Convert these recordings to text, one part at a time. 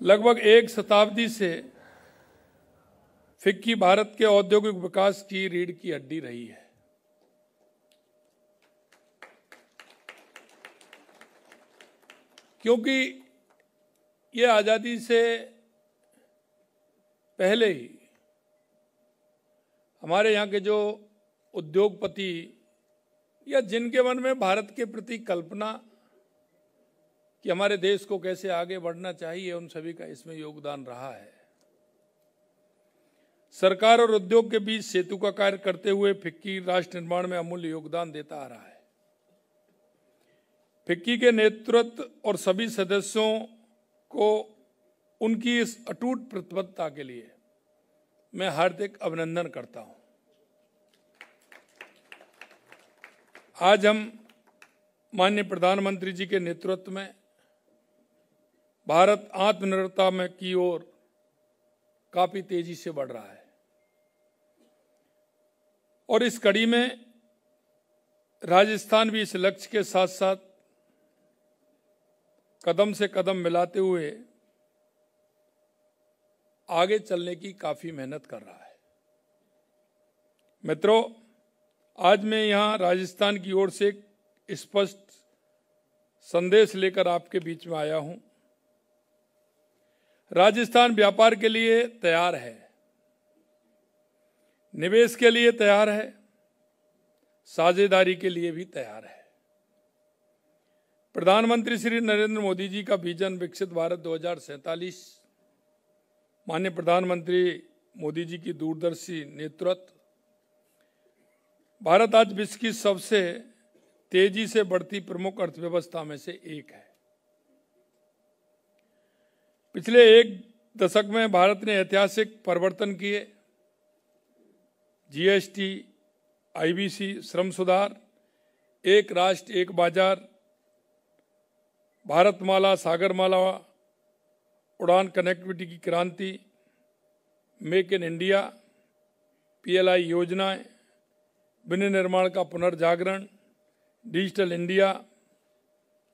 लगभग एक शताब्दी से फिक्की भारत के औद्योगिक विकास की रीढ़ की हड्डी रही है। क्योंकि ये आज़ादी से पहले ही हमारे यहाँ के जो उद्योगपति या जिनके मन में भारत के प्रति कल्पना कि हमारे देश को कैसे आगे बढ़ना चाहिए, उन सभी का इसमें योगदान रहा है। सरकार और उद्योग के बीच सेतु का कार्य करते हुए फिक्की राष्ट्र निर्माण में अमूल्य योगदान देता आ रहा है। फिक्की के नेतृत्व और सभी सदस्यों को उनकी इस अटूट प्रतिबद्धता के लिए मैं हार्दिक अभिनंदन करता हूं। आज हम माननीय प्रधानमंत्री जी के नेतृत्व में भारत आत्मनिर्भरता में की ओर काफी तेजी से बढ़ रहा है और इस कड़ी में राजस्थान भी इस लक्ष्य के साथ साथ कदम से कदम मिलाते हुए आगे चलने की काफी मेहनत कर रहा है। मित्रों, आज मैं यहां राजस्थान की ओर से एक स्पष्ट संदेश लेकर आपके बीच में आया हूं। राजस्थान व्यापार के लिए तैयार है, निवेश के लिए तैयार है, साझेदारी के लिए भी तैयार है। प्रधानमंत्री श्री नरेंद्र मोदी जी का विजन विकसित भारत 2047, माननीय प्रधानमंत्री मोदी जी की दूरदर्शी नेतृत्व, भारत आज विश्व की सबसे तेजी से बढ़ती प्रमुख अर्थव्यवस्था में से एक है। पिछले एक दशक में भारत ने ऐतिहासिक परिवर्तन किए। जीएसटी, आईबीसी, श्रम सुधार, एक राष्ट्र एक बाजार, भारतमाला, सागरमाला, उड़ान कनेक्टिविटी की क्रांति, मेक इन इंडिया, पीएलआई योजनाएं, विनिर्माण का पुनर्जागरण, डिजिटल इंडिया,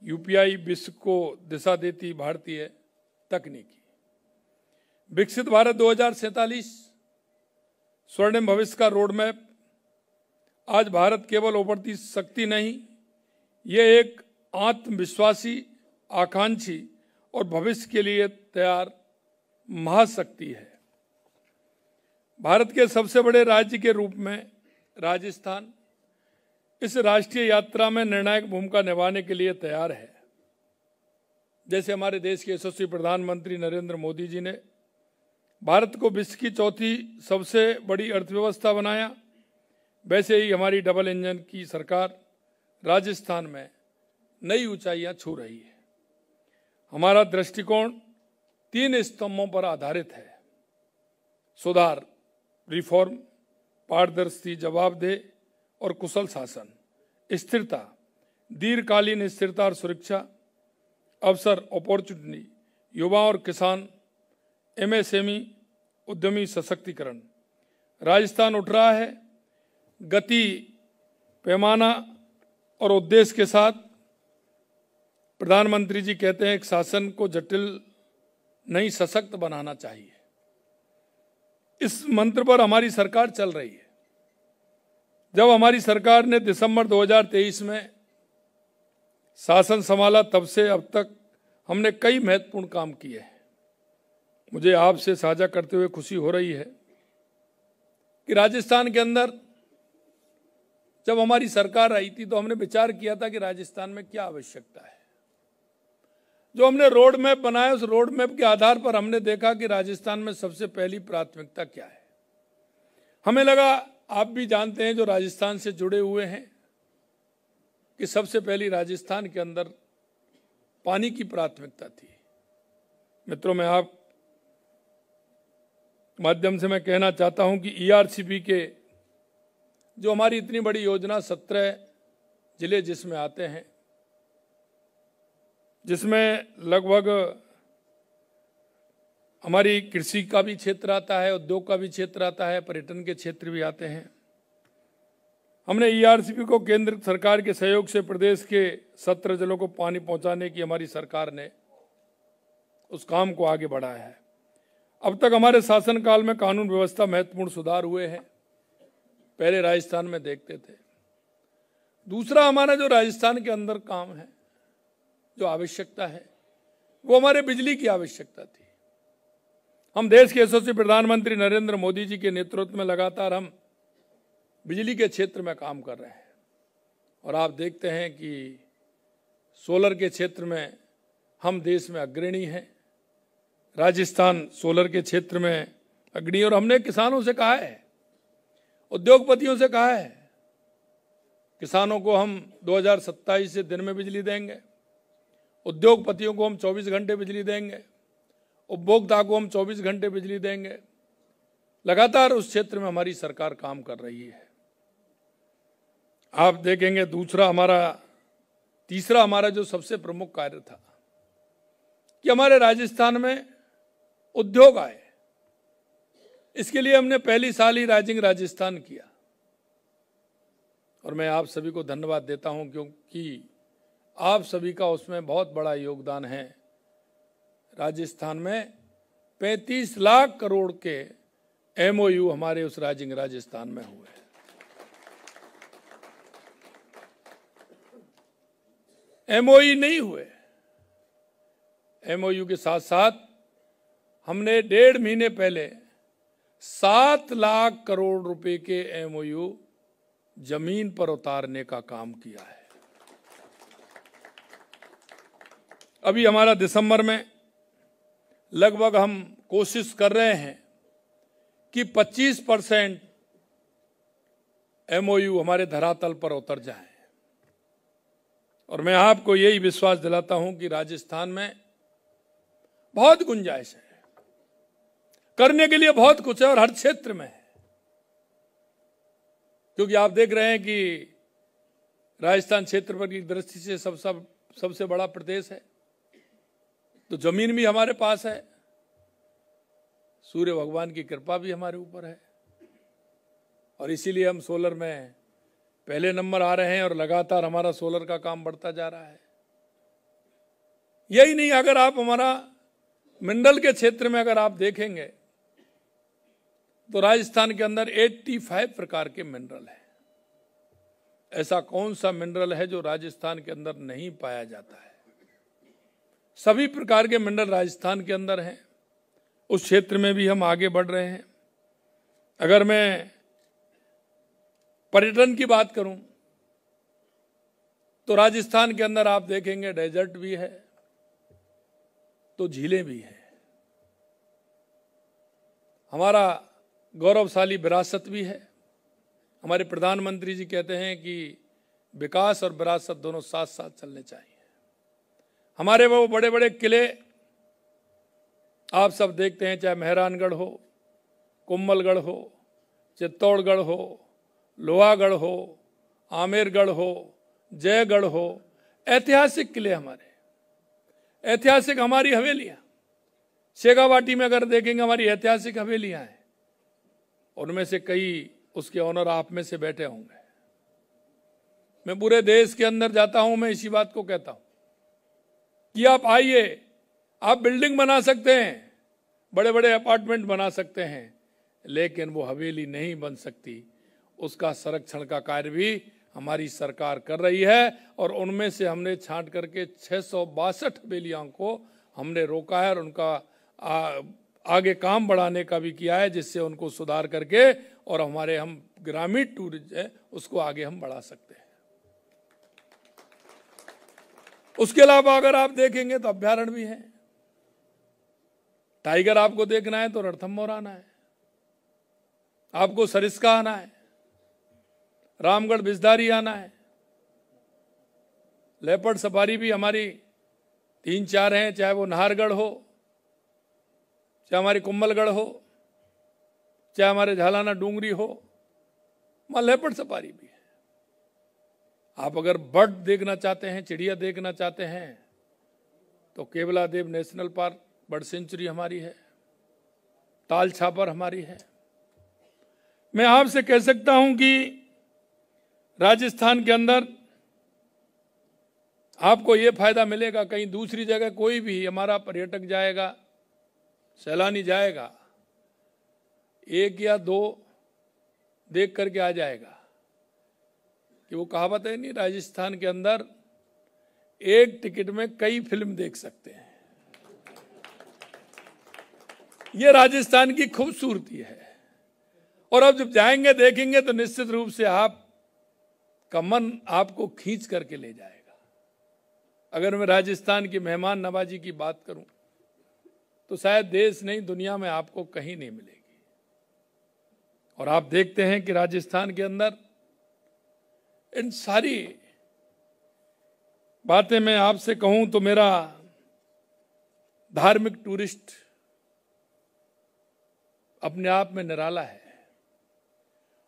यूपीआई, विश्व को दिशा देती भारतीय तकनीकी। विकसित भारत 2047 स्वर्णिम भविष्य का रोड मैप। आज भारत केवल उभरती शक्ति नहीं, ये एक आत्मविश्वासी, आकांक्षी और भविष्य के लिए तैयार महाशक्ति है। भारत के सबसे बड़े राज्य के रूप में राजस्थान इस राष्ट्रीय यात्रा में निर्णायक भूमिका निभाने के लिए तैयार है। जैसे हमारे देश के यशस्वी प्रधानमंत्री नरेंद्र मोदी जी ने भारत को विश्व की चौथी सबसे बड़ी अर्थव्यवस्था बनाया, वैसे ही हमारी डबल इंजन की सरकार राजस्थान में नई ऊंचाइयां छू रही है। हमारा दृष्टिकोण 3 स्तंभों पर आधारित है: सुधार, रिफॉर्म, पारदर्शी, जवाबदेह और कुशल शासन, स्थिरता, दीर्घकालीन स्थिरता और सुरक्षा, अवसर, अपॉर्चुनिटी, युवा और किसान, एमएसएमई, उद्यमी सशक्तिकरण। राजस्थान उठ रहा है गति, पैमाना और उद्देश्य के साथ। प्रधानमंत्री जी कहते हैं, एक शासन को जटिल नहीं सशक्त बनाना चाहिए। इस मंत्र पर हमारी सरकार चल रही है। जब हमारी सरकार ने दिसंबर 2023 में शासन संभाला, तब से अब तक हमने कई महत्वपूर्ण काम किए हैं। मुझे आपसे साझा करते हुए खुशी हो रही है कि राजस्थान के अंदर जब हमारी सरकार आई थी तो हमने विचार किया था कि राजस्थान में क्या आवश्यकता है। जो हमने रोड मैप बनाया, उस रोड मैप के आधार पर हमने देखा कि राजस्थान में सबसे पहली प्राथमिकता क्या है। हमें लगा, आप भी जानते हैं जो राजस्थान से जुड़े हुए हैं, कि सबसे पहली राजस्थान के अंदर पानी की प्राथमिकता थी। मित्रों, मैं आप माध्यम से मैं कहना चाहता हूं कि ईआरसीपी के जो हमारी इतनी बड़ी योजना 17 जिले जिसमें आते हैं, जिसमें लगभग हमारी कृषि का भी क्षेत्र आता है, उद्योग का भी क्षेत्र आता है, पर्यटन के क्षेत्र भी आते हैं। हमने ईआरसीपी को केंद्र सरकार के सहयोग से प्रदेश के 17 जिलों को पानी पहुंचाने की हमारी सरकार ने उस काम को आगे बढ़ाया है। अब तक हमारे शासनकाल में कानून व्यवस्था महत्वपूर्ण सुधार हुए हैं, पहले राजस्थान में देखते थे। दूसरा, हमारा जो राजस्थान के अंदर काम है, जो आवश्यकता है, वो हमारे बिजली की आवश्यकता थी। हम देश के यशस्वी प्रधानमंत्री नरेंद्र मोदी जी के नेतृत्व में लगातार हम बिजली के क्षेत्र में काम कर रहे हैं और आप देखते हैं कि सोलर के क्षेत्र में हम देश में अग्रणी हैं। राजस्थान सोलर के क्षेत्र में अग्रणी, और हमने किसानों से कहा है, उद्योगपतियों से कहा है, किसानों को हम 2027 से दिन में बिजली देंगे, उद्योगपतियों को हम 24 घंटे बिजली देंगे, उपभोक्ता को हम 24 घंटे बिजली देंगे। लगातार उस क्षेत्र में हमारी सरकार काम कर रही है। आप देखेंगे तीसरा हमारा जो सबसे प्रमुख कार्य था कि हमारे राजस्थान में उद्योग आए। इसके लिए हमने पहली साल ही राइजिंग राजस्थान किया और मैं आप सभी को धन्यवाद देता हूं, क्योंकि आप सभी का उसमें बहुत बड़ा योगदान है। राजस्थान में 35 लाख करोड़ के एमओयू हमारे उस राइजिंग राजस्थान में हुए। एमओयू नहीं हुए, एमओयू के साथ साथ हमने 1.5 महीने पहले 7 लाख करोड़ रुपए के एमओयू जमीन पर उतारने का काम किया है। अभी हमारा दिसंबर में लगभग हम कोशिश कर रहे हैं कि 25% एमओयू हमारे धरातल पर उतर जाए, और मैं आपको यही विश्वास दिलाता हूं कि राजस्थान में बहुत गुंजाइश है, करने के लिए बहुत कुछ है और हर क्षेत्र में है। क्योंकि आप देख रहे हैं कि राजस्थान क्षेत्र पर की दृष्टि से सबसे बड़ा प्रदेश है, तो जमीन भी हमारे पास है, सूर्य भगवान की कृपा भी हमारे ऊपर है, और इसीलिए हम सोलर में पहले नंबर आ रहे हैं और लगातार हमारा सोलर का काम बढ़ता जा रहा है। यही नहीं, अगर आप हमारा मिनरल के क्षेत्र में अगर आप देखेंगे तो राजस्थान के अंदर 85 प्रकार के मिनरल है। ऐसा कौन सा मिनरल है जो राजस्थान के अंदर नहीं पाया जाता है? सभी प्रकार के मिनरल राजस्थान के अंदर हैं। उस क्षेत्र में भी हम आगे बढ़ रहे हैं। अगर मैं पर्यटन की बात करूं तो राजस्थान के अंदर आप देखेंगे डेजर्ट भी है तो झीलें भी हैं, हमारा गौरवशाली विरासत भी है। हमारे प्रधानमंत्री जी कहते हैं कि विकास और विरासत दोनों साथ साथ चलने चाहिए। हमारे वो बड़े बड़े किले आप सब देखते हैं, चाहे मेहरानगढ़ हो, कुंभलगढ़ हो, चित्तौड़गढ़ हो, लोहागढ़ हो, आमेरगढ़ हो, जयगढ़ हो, ऐतिहासिक किले हमारे, ऐतिहासिक हमारी हवेलियां। शेखावाटी में अगर देखेंगे हमारी ऐतिहासिक हवेलियां हैं, उनमें से कई उसके ऑनर आप में से बैठे होंगे। मैं पूरे देश के अंदर जाता हूं, मैं इसी बात को कहता हूं कि आप आइए, आप बिल्डिंग बना सकते हैं, बड़े बड़े अपार्टमेंट बना सकते हैं, लेकिन वो हवेली नहीं बन सकती। उसका संरक्षण का कार्य भी हमारी सरकार कर रही है और उनमें से हमने छांट करके 662 हवेलियों को हमने रोका है और उनका आगे काम बढ़ाने का भी किया है, जिससे उनको सुधार करके और हमारे हम ग्रामीण टूरिज्म है उसको आगे हम बढ़ा सकते हैं। उसके अलावा अगर आप देखेंगे तो अभ्यारण्य भी है। टाइगर आपको देखना है तो रणथंभौर आना है, आपको सरिस्का आना है, रामगढ़ बिजदारी आना है। लेपर्ड सफारी भी हमारी 3-4 हैं, चाहे वो नाहरगढ़ हो, चाहे हमारी कुंभलगढ़ हो, चाहे हमारे झालाना डूंगरी हो, वहां लेपर्ड सफारी भी है। आप अगर बर्ड देखना चाहते हैं, चिड़िया देखना चाहते हैं, तो Keoladeo national park bird sanctuary हमारी है, ताल छापर हमारी है। मैं आपसे कह सकता हूं कि राजस्थान के अंदर आपको ये फायदा मिलेगा, कहीं दूसरी जगह कोई भी हमारा पर्यटक जाएगा, सैलानी जाएगा, 1 या 2 देख करके आ जाएगा। कि वो कहावत है नहीं, राजस्थान के अंदर एक टिकट में कई फिल्म देख सकते हैं। ये राजस्थान की खूबसूरती है। और अब जब जाएंगे देखेंगे तो निश्चित रूप से आपका मन आपको खींच करके ले जाएगा। अगर मैं राजस्थान की मेहमान नवाजी की बात करूं तो शायद देश नहीं दुनिया में आपको कहीं नहीं मिलेगी। और आप देखते हैं कि राजस्थान के अंदर इन सारी बातें मैं आपसे कहूं तो मेरा धार्मिक टूरिस्ट अपने आप में निराला है।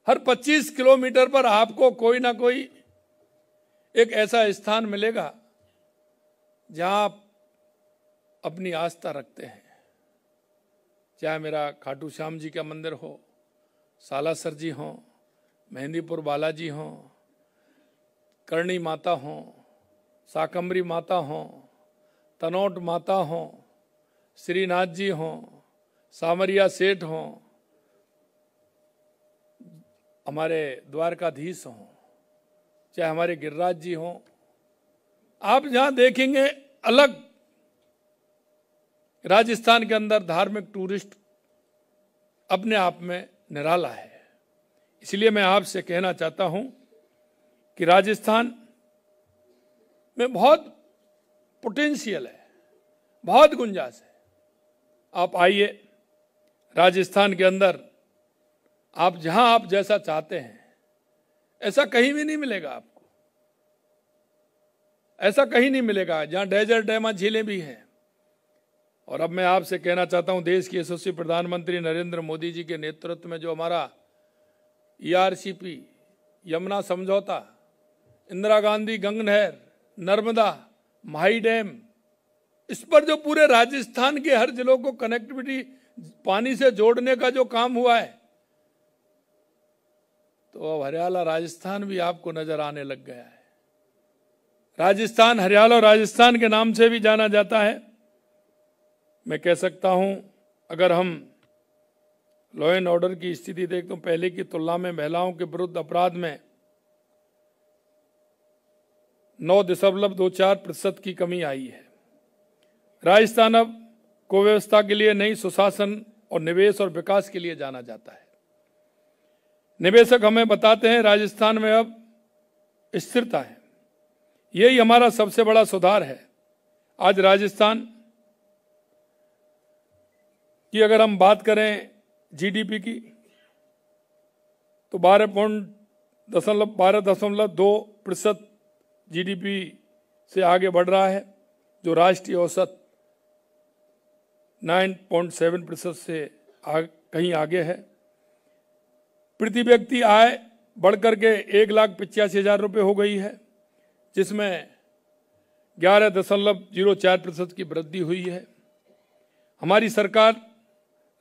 हर 25 किलोमीटर पर आपको कोई ना कोई एक ऐसा स्थान मिलेगा जहां आप अपनी आस्था रखते हैं। चाहे मेरा खाटू श्याम जी का मंदिर हो, सालासर जी हो, मेहंदीपुर बालाजी हो, करणी माता हो, साकम्बरी माता हो, तनोट माता हो, श्रीनाथ जी हो, सामरिया सेठ हो, हमारे द्वारकाधीश हो, चाहे हमारे गिरिराज जी हो। आप जहां देखेंगे अलग राजस्थान के अंदर धार्मिक टूरिस्ट अपने आप में निराला है। इसलिए मैं आपसे कहना चाहता हूं कि राजस्थान में बहुत पोटेंशियल है, बहुत गुंजाइश है। आप आइए राजस्थान के अंदर, आप जहां आप जैसा चाहते हैं ऐसा कहीं भी नहीं मिलेगा आपको। ऐसा कहीं नहीं मिलेगा जहां डेजर्ट डैम झीलें भी हैं। और अब मैं आपसे कहना चाहता हूं, देश के यशस्वी प्रधानमंत्री नरेंद्र मोदी जी के नेतृत्व में जो हमारा ERCP, यमुना समझौता, इंदिरा गांधी गंग नहर, नर्मदा, माही डैम, इस पर जो पूरे राजस्थान के हर जिलों को कनेक्टिविटी पानी से जोड़ने का जो काम हुआ है, तो अब हरियाणा राजस्थान भी आपको नजर आने लग गया है। राजस्थान हरियाणा और राजस्थान के नाम से भी जाना जाता है। मैं कह सकता हूं, अगर हम लॉ एंड ऑर्डर की स्थिति देखें तो पहले की तुलना में महिलाओं के विरुद्ध अपराध में 9.24% की कमी आई है। राजस्थान अब कुव्यवस्था के लिए नहीं, सुशासन और निवेश और विकास के लिए जाना जाता है। निवेशक हमें बताते हैं राजस्थान में अब स्थिरता है। यही हमारा सबसे बड़ा सुधार है। आज राजस्थान की अगर हम बात करें GDP की तो 12.2% GDP से आगे बढ़ रहा है, जो राष्ट्रीय औसत 9.7% से कहीं आगे है। प्रति व्यक्ति आय बढ़कर के 1,85,000 रुपये हो गई है, जिसमें 11.04% की वृद्धि हुई है। हमारी सरकार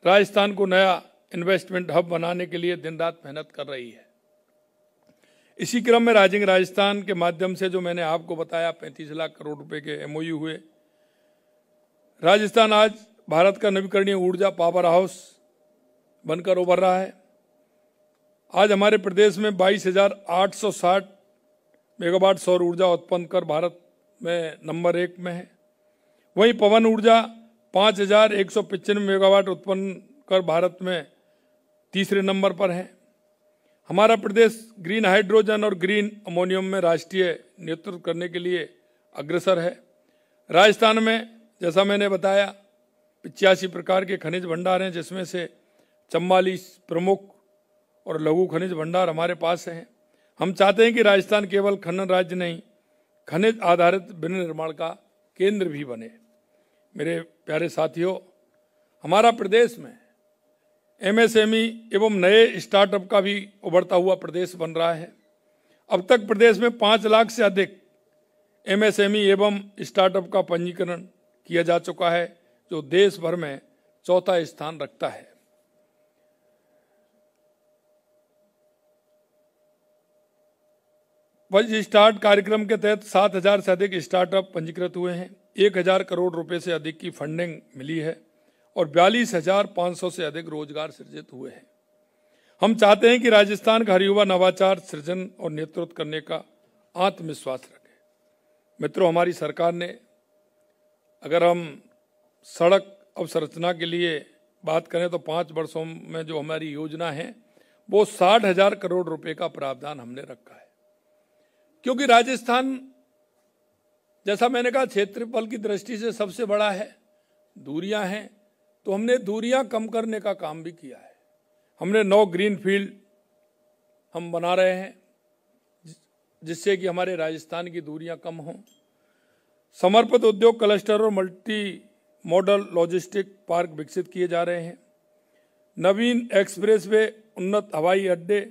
राजस्थान को नया इन्वेस्टमेंट हब बनाने के लिए दिन रात मेहनत कर रही है। इसी क्रम में राइजिंग राजस्थान के माध्यम से जो मैंने आपको बताया 35 लाख करोड़ रुपए के MOU हुए। राजस्थान आज भारत का नवीकरणीय ऊर्जा पावर हाउस बनकर उभर रहा है। आज हमारे प्रदेश में 22,860 मेगावाट सौर ऊर्जा उत्पन्न कर भारत में नंबर 1 में है। वहीं पवन ऊर्जा 5,195 मेगावाट उत्पन्न कर भारत में तीसरे नंबर पर है। हमारा प्रदेश ग्रीन हाइड्रोजन और ग्रीन अमोनियम में राष्ट्रीय नेतृत्व करने के लिए अग्रसर है। राजस्थान में जैसा मैंने बताया 85 प्रकार के खनिज भंडार हैं, जिसमें से 44 प्रमुख और लघु खनिज भंडार हमारे पास हैं। हम चाहते हैं कि राजस्थान केवल खनन राज्य नहीं, खनिज आधारित विनिर्माण का केंद्र भी बने। मेरे प्यारे साथियों, हमारा प्रदेश में MSME एवं नए स्टार्टअप का भी उभरता हुआ प्रदेश बन रहा है। अब तक प्रदेश में 5 लाख से अधिक MSME एवं स्टार्टअप का पंजीकरण किया जा चुका है, जो देश भर में चौथा स्थान रखता है। वज स्टार्ट कार्यक्रम के तहत 7,000 से अधिक स्टार्टअप पंजीकृत हुए हैं। 1,000 करोड़ रुपए से अधिक की फंडिंग मिली है और 42,500 से अधिक रोजगार सृजित हुए हैं। हम चाहते हैं कि राजस्थान का हर युवा नवाचार, सृजन और नेतृत्व करने का आत्मविश्वास रखे। मित्रों, हमारी सरकार ने, अगर हम सड़क अवसंरचना के लिए बात करें तो 5 वर्षों में जो हमारी योजना है वो 60,000 करोड़ रुपए का प्रावधान हमने रखा है। क्योंकि राजस्थान, जैसा मैंने कहा, क्षेत्रफल की दृष्टि से सबसे बड़ा है, दूरियां हैं, तो हमने दूरियां कम करने का काम भी किया है। हमने 9 ग्रीन फील्ड हम बना रहे हैं जिससे कि हमारे राजस्थान की दूरियां कम हों। समर्पित उद्योग क्लस्टर और मल्टी मॉडल लॉजिस्टिक पार्क विकसित किए जा रहे हैं। नवीन एक्सप्रेसवे, उन्नत हवाई अड्डे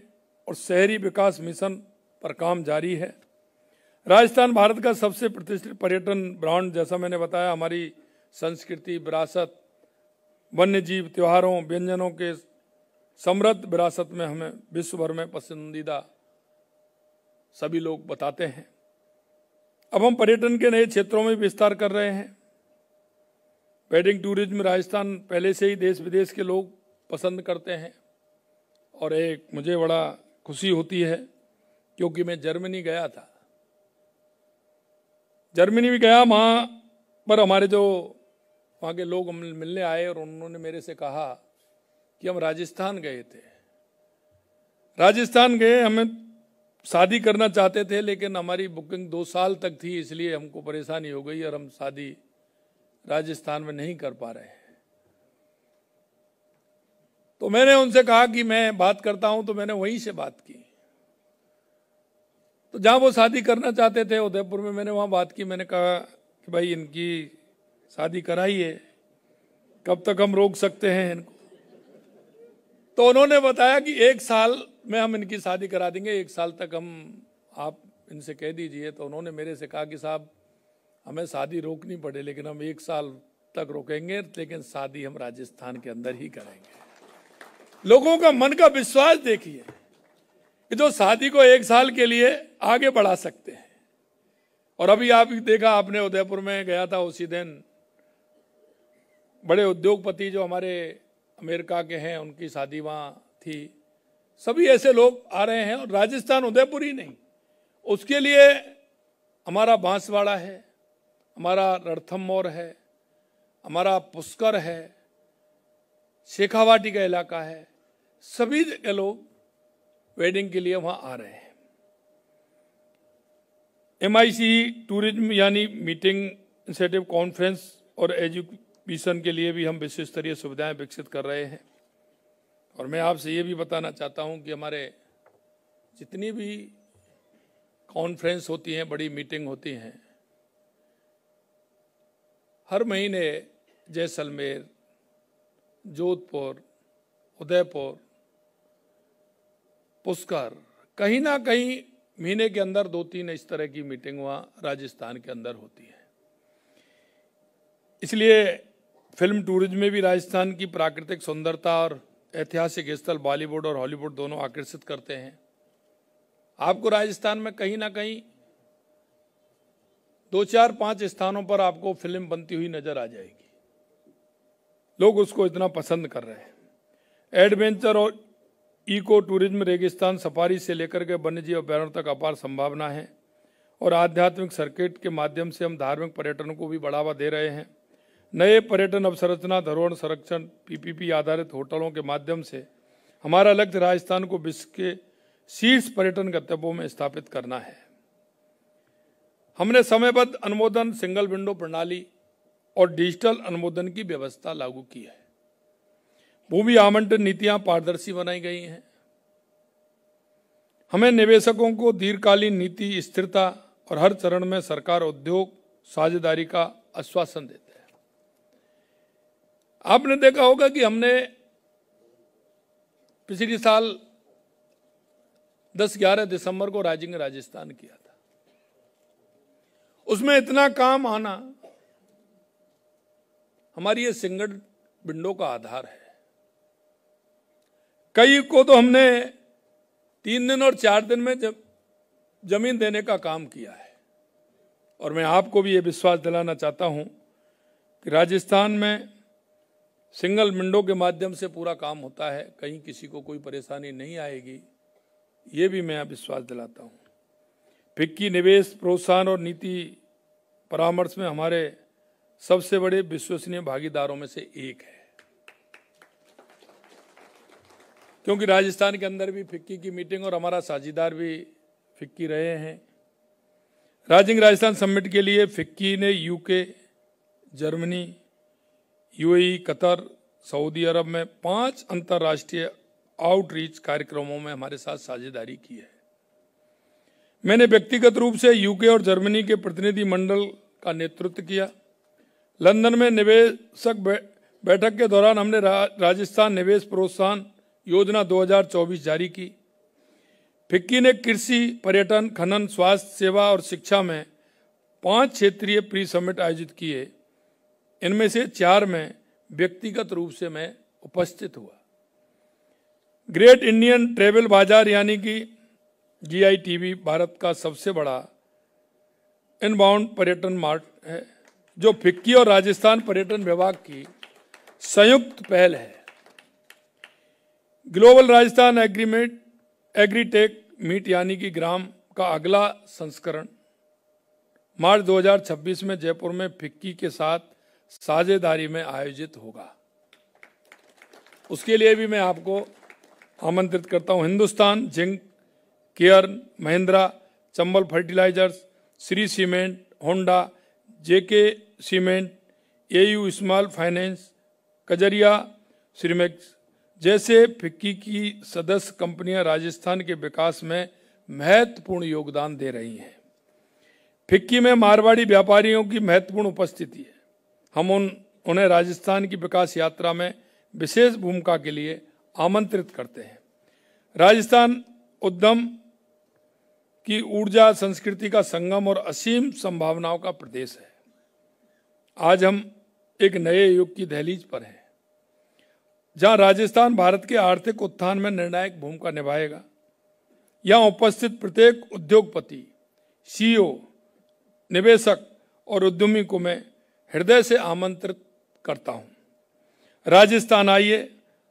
और शहरी विकास मिशन पर काम जारी है। राजस्थान भारत का सबसे प्रतिष्ठित पर्यटन ब्रांड, जैसा मैंने बताया, हमारी संस्कृति, विरासत, वन्य जीव, त्योहारों, व्यंजनों के समृद्ध विरासत में हमें विश्व भर में पसंदीदा सभी लोग बताते हैं। अब हम पर्यटन के नए क्षेत्रों में विस्तार कर रहे हैं। वेडिंग टूरिज्म राजस्थान पहले से ही देश विदेश के लोग पसंद करते हैं और एक मुझे बड़ा खुशी होती है क्योंकि मैं जर्मनी गया था। जर्मनी भी गया, वहाँ पर हमारे जो वहाँ के लोग मिलने आए और उन्होंने मेरे से कहा कि हम राजस्थान गए थे। राजस्थान गए, हमें शादी करना चाहते थे लेकिन हमारी बुकिंग 2 साल तक थी, इसलिए हमको परेशानी हो गई और हम शादी राजस्थान में नहीं कर पा रहे हैं। तो मैंने उनसे कहा कि मैं बात करता हूं, तो मैंने वहीं से बात की। तो जहां वो शादी करना चाहते थे उदयपुर में, मैंने वहां बात की। मैंने कहा कि भाई इनकी शादी कराइए, कब तक हम रोक सकते हैं इनको। तो उन्होंने बताया कि 1 साल में हम इनकी शादी करा देंगे, 1 साल तक हम, आप इनसे कह दीजिए। तो उन्होंने मेरे से कहा कि साहब हमें शादी रोकनी पड़े लेकिन हम 1 साल तक रोकेंगे, लेकिन शादी हम राजस्थान के अंदर ही करेंगे। लोगों का मन का विश्वास देखिए कि जो शादी को 1 साल के लिए आगे बढ़ा सकते हैं। और अभी आप देखा, आपने उदयपुर में गया था, उसी दिन बड़े उद्योगपति जो हमारे अमेरिका के हैं उनकी शादी वहाँ थी। सभी ऐसे लोग आ रहे हैं और राजस्थान, उदयपुर ही नहीं, उसके लिए हमारा बांसवाड़ा है, हमारा रणथंभौर है, हमारा पुष्कर है, शेखावाटी का इलाका है, सभी के लोग वेडिंग के लिए वहां आ रहे हैं। MIC टूरिज्म यानी मीटिंग, इंसेंटिव, कॉन्फ्रेंस और एजुकेशन के लिए भी हम विश्व स्तरीय सुविधाएं विकसित कर रहे हैं। और मैं आपसे ये भी बताना चाहता हूं कि हमारे जितनी भी कॉन्फ्रेंस होती हैं, बड़ी मीटिंग होती हैं, हर महीने जैसलमेर, जोधपुर, उदयपुर, पुष्कर, कहीं ना कहीं महीने के अंदर 2-3 इस तरह की मीटिंग वहाँ राजस्थान के अंदर होती है। इसलिए फिल्म टूरिज्म में भी राजस्थान की प्राकृतिक सुंदरता और ऐतिहासिक स्थल बॉलीवुड और हॉलीवुड दोनों आकर्षित करते हैं। आपको राजस्थान में कहीं ना कहीं 2-4-5 स्थानों पर आपको फिल्म बनती हुई नजर आ जाएगी। लोग उसको इतना पसंद कर रहे हैं। एडवेंचर और इको टूरिज्म, रेगिस्तान सफारी से लेकर के वन्यजीव अभ्यारण्य तक अपार संभावना है और आध्यात्मिक सर्किट के माध्यम से हम धार्मिक पर्यटन को भी बढ़ावा दे रहे हैं। नए पर्यटन अवसंरचना, धरोहर संरक्षण, PPP आधारित होटलों के माध्यम से हमारा लक्ष्य राजस्थान को विश्व के शीर्ष पर्यटन गंतव्यों में स्थापित करना है। हमने समयबद्ध अनुमोदन, सिंगल विंडो प्रणाली और डिजिटल अनुमोदन की व्यवस्था लागू की है। भूमि आवंटन नीतियां पारदर्शी बनाई गई हैं। हमें निवेशकों को दीर्घकालीन नीति स्थिरता और हर चरण में सरकार उद्योग साझेदारी का आश्वासन देते हैं। आपने देखा होगा कि हमने पिछले साल 10-11 दिसंबर को राइजिंग राजस्थान किया था। उसमें इतना काम आना हमारी ये सिंगल विंडो का आधार है। कई को तो हमने 3 दिन और 4 दिन में जब जमीन देने का काम किया है। और मैं आपको भी ये विश्वास दिलाना चाहता हूं कि राजस्थान में सिंगल विंडो के माध्यम से पूरा काम होता है, कहीं किसी को कोई परेशानी नहीं आएगी, ये भी मैं विश्वास दिलाता हूं। फिक्की निवेश प्रोत्साहन और नीति परामर्श में हमारे सबसे बड़े विश्वसनीय भागीदारों में से एक है, क्योंकि राजस्थान के अंदर भी फिक्की की मीटिंग और हमारा साझेदार भी फिक्की रहे हैं। राइजिंग राजस्थान समिट के लिए फिक्की ने यूके, जर्मनी, यूएई, कतर, सऊदी अरब में 5 अंतर्राष्ट्रीय आउटरीच कार्यक्रमों में हमारे साथ साझेदारी की है। मैंने व्यक्तिगत रूप से यूके और जर्मनी के प्रतिनिधि मंडल का नेतृत्व किया। लंदन में निवेशक बैठक के दौरान हमने राजस्थान निवेश प्रोत्साहन योजना 2024 जारी की। फिक्की ने कृषि, पर्यटन, खनन, स्वास्थ्य सेवा और शिक्षा में 5 क्षेत्रीय प्री समिट आयोजित किए। इनमें से 4 में व्यक्तिगत रूप से मैं उपस्थित हुआ। ग्रेट इंडियन ट्रेवल बाजार यानी कि GITB भारत का सबसे बड़ा इनबाउंड पर्यटन मार्ट है, जो फिक्की और राजस्थान पर्यटन विभाग की संयुक्त पहल है। ग्लोबल राजस्थान एग्रीटेक मीट यानी कि ग्राम का अगला संस्करण मार्च 2026 में जयपुर में फिक्की के साथ साझेदारी में आयोजित होगा। उसके लिए भी मैं आपको आमंत्रित करता हूं। Hindustan zinc, Cairn, Mahindra, Chambal fertilisers, Shree cement, Honda, JK cement, AU small finance, Kajaria, श्रीमेक्स जैसे फिक्की की सदस्य कंपनियां राजस्थान के विकास में महत्वपूर्ण योगदान दे रही हैं। फिक्की में मारवाड़ी व्यापारियों की महत्वपूर्ण उपस्थिति है। हम उन्हें राजस्थान की विकास यात्रा में विशेष भूमिका के लिए आमंत्रित करते हैं। राजस्थान उद्यम की ऊर्जा, संस्कृति का संगम और असीम संभावनाओं का प्रदेश है। आज हम एक नए युग की दहलीज पर हैं, जहां राजस्थान भारत के आर्थिक उत्थान में निर्णायक भूमिका निभाएगा। यहां उपस्थित प्रत्येक उद्योगपति, CEO, निवेशक और उद्यमी को मैं हृदय से आमंत्रित करता हूं। राजस्थान आइए,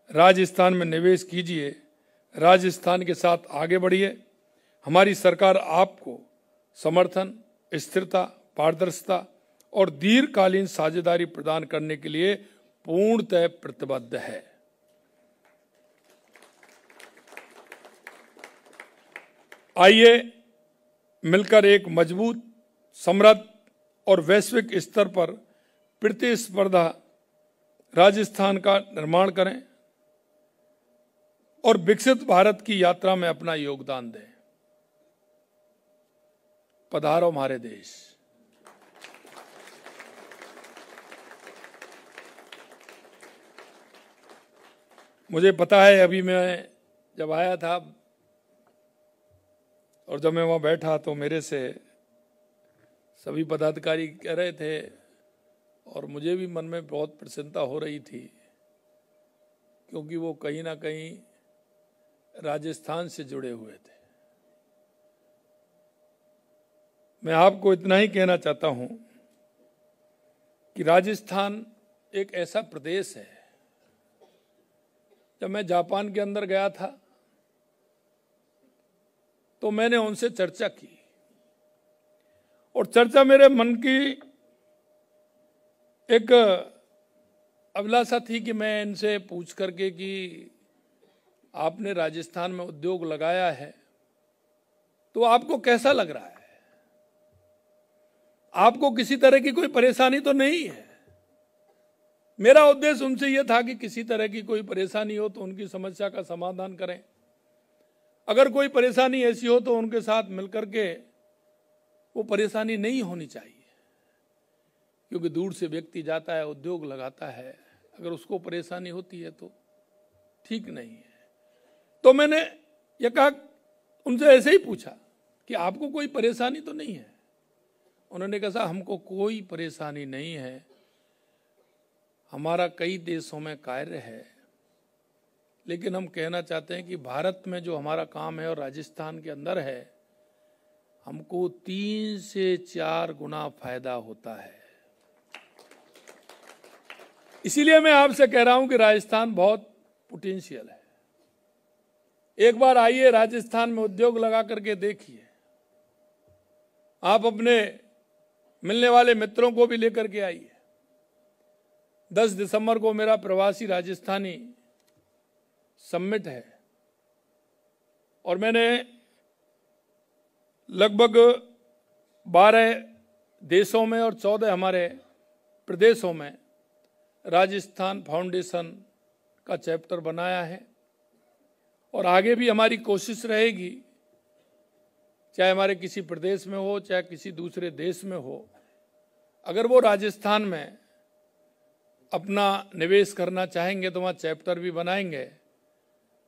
राजस्थान में निवेश कीजिए, राजस्थान के साथ आगे बढ़िए। हमारी सरकार आपको समर्थन, स्थिरता, पारदर्शिता और दीर्घकालीन साझेदारी प्रदान करने के लिए पूर्णतः प्रतिबद्ध है। आइए मिलकर एक मजबूत, समृद्ध और वैश्विक स्तर पर प्रतिस्पर्धा राजस्थान का निर्माण करें और विकसित भारत की यात्रा में अपना योगदान दें। पधारो हमारे देश। मुझे पता है, अभी मैं जब आया था और जब मैं वहां बैठा तो मेरे से सभी पदाधिकारी कह रहे थे और मुझे भी मन में बहुत प्रसन्नता हो रही थी, क्योंकि वो कहीं ना कहीं राजस्थान से जुड़े हुए थे। मैं आपको इतना ही कहना चाहता हूं कि राजस्थान एक ऐसा प्रदेश है। जब मैं जापान के अंदर गया था तो मैंने उनसे चर्चा की और चर्चा मेरे मन की एक अभिलाषा थी कि मैं इनसे पूछ करके कि आपने राजस्थान में उद्योग लगाया है तो आपको कैसा लग रहा है, आपको किसी तरह की कोई परेशानी तो नहीं है। मेरा उद्देश्य उनसे यह था कि किसी तरह की कोई परेशानी हो तो उनकी समस्या का समाधान करें। अगर कोई परेशानी ऐसी हो तो उनके साथ मिलकर के वो परेशानी नहीं होनी चाहिए, क्योंकि दूर से व्यक्ति जाता है, उद्योग लगाता है, अगर उसको परेशानी होती है तो ठीक नहीं है। तो मैंने ये कहा, उनसे ऐसे ही पूछा कि आपको कोई परेशानी तो नहीं है। उन्होंने कहा हमको कोई परेशानी नहीं है, हमारा कई देशों में कार्य है, लेकिन हम कहना चाहते हैं कि भारत में जो हमारा काम है और राजस्थान के अंदर है, हमको 3 से 4 गुना फायदा होता है। इसीलिए मैं आपसे कह रहा हूं कि राजस्थान बहुत पोटेंशियल है। एक बार आइए राजस्थान में उद्योग लगा करके देखिए। आप अपने मिलने वाले मित्रों को भी लेकर के आइए। 10 दिसंबर को मेरा प्रवासी राजस्थानी समिट है और मैंने लगभग 12 देशों में और 14 हमारे प्रदेशों में राजस्थान फाउंडेशन का चैप्टर बनाया है और आगे भी हमारी कोशिश रहेगी, चाहे हमारे किसी प्रदेश में हो चाहे किसी दूसरे देश में हो, अगर वो राजस्थान में अपना निवेश करना चाहेंगे तो वहाँ चैप्टर भी बनाएंगे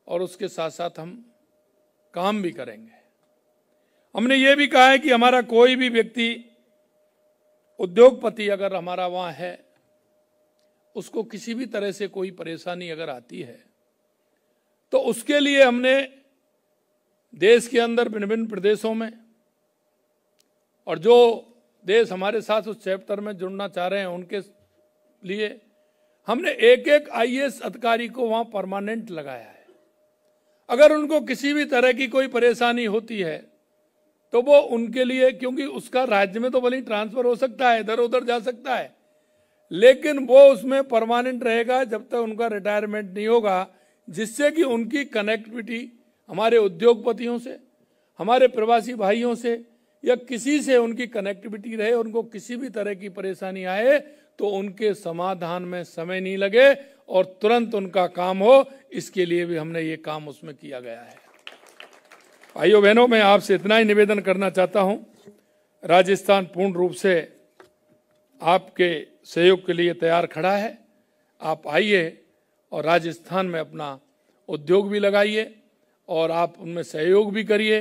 और उसके साथ साथ हम काम भी करेंगे। हमने ये भी कहा है कि हमारा कोई भी व्यक्ति उद्योगपति अगर हमारा वहाँ है, उसको किसी भी तरह से कोई परेशानी अगर आती है तो उसके लिए हमने देश के अंदर भिन्न भिन्न प्रदेशों में और जो देश हमारे साथ उस चैप्टर में जुड़ना चाह रहे हैं उनके लिए हमने एक एक IAS अधिकारी को वहां परमानेंट लगाया है। अगर उनको किसी भी तरह की कोई परेशानी होती है तो वो उनके लिए, क्योंकि उसका राज्य में तो भले ही ट्रांसफर हो सकता है, इधर उधर जा सकता है, लेकिन वो उसमें परमानेंट रहेगा जब तक उनका रिटायरमेंट नहीं होगा, जिससे कि उनकी कनेक्टिविटी हमारे उद्योगपतियों से, हमारे प्रवासी भाइयों से या किसी से उनकी कनेक्टिविटी रहे। उनको किसी भी तरह की परेशानी आए तो उनके समाधान में समय नहीं लगे और तुरंत उनका काम हो, इसके लिए भी हमने ये काम उसमें किया गया है। भाइयों बहनों, मैं आपसे इतना ही निवेदन करना चाहता हूं, राजस्थान पूर्ण रूप से आपके सहयोग के लिए तैयार खड़ा है। आप आइए और राजस्थान में अपना उद्योग भी लगाइए और आप उनमें सहयोग भी करिए।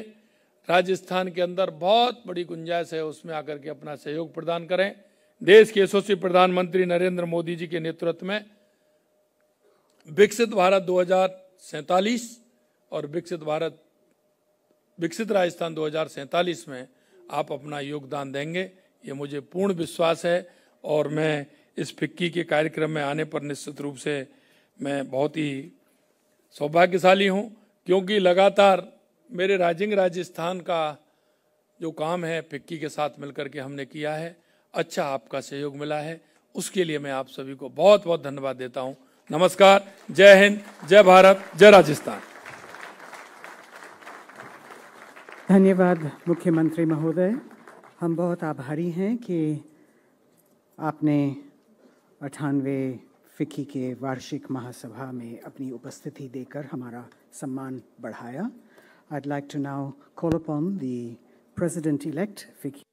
राजस्थान के अंदर बहुत बड़ी गुंजाइश है, उसमें आकर के अपना सहयोग प्रदान करें। देश के यशस्वी प्रधानमंत्री नरेंद्र मोदी जी के नेतृत्व में विकसित भारत 2047 और विकसित राजस्थान 2047 में आप अपना योगदान देंगे, ये मुझे पूर्ण विश्वास है। और मैं इस फिक्की के कार्यक्रम में आने पर निश्चित रूप से मैं बहुत ही सौभाग्यशाली हूँ, क्योंकि लगातार मेरे राजस्थान का जो काम है फिक्की के साथ मिलकर के हमने किया है, अच्छा आपका सहयोग मिला है, उसके लिए मैं आप सभी को बहुत बहुत धन्यवाद देता हूँ। नमस्कार, जय हिंद, जय भारत, जय राजस्थान। धन्यवाद मुख्यमंत्री महोदय। हम बहुत आभारी हैं कि आपने 98वें फिक्की के वार्षिक महासभा में अपनी उपस्थिति देकर हमारा सम्मान बढ़ाया। I'd like to now call upon the President-elect FICCI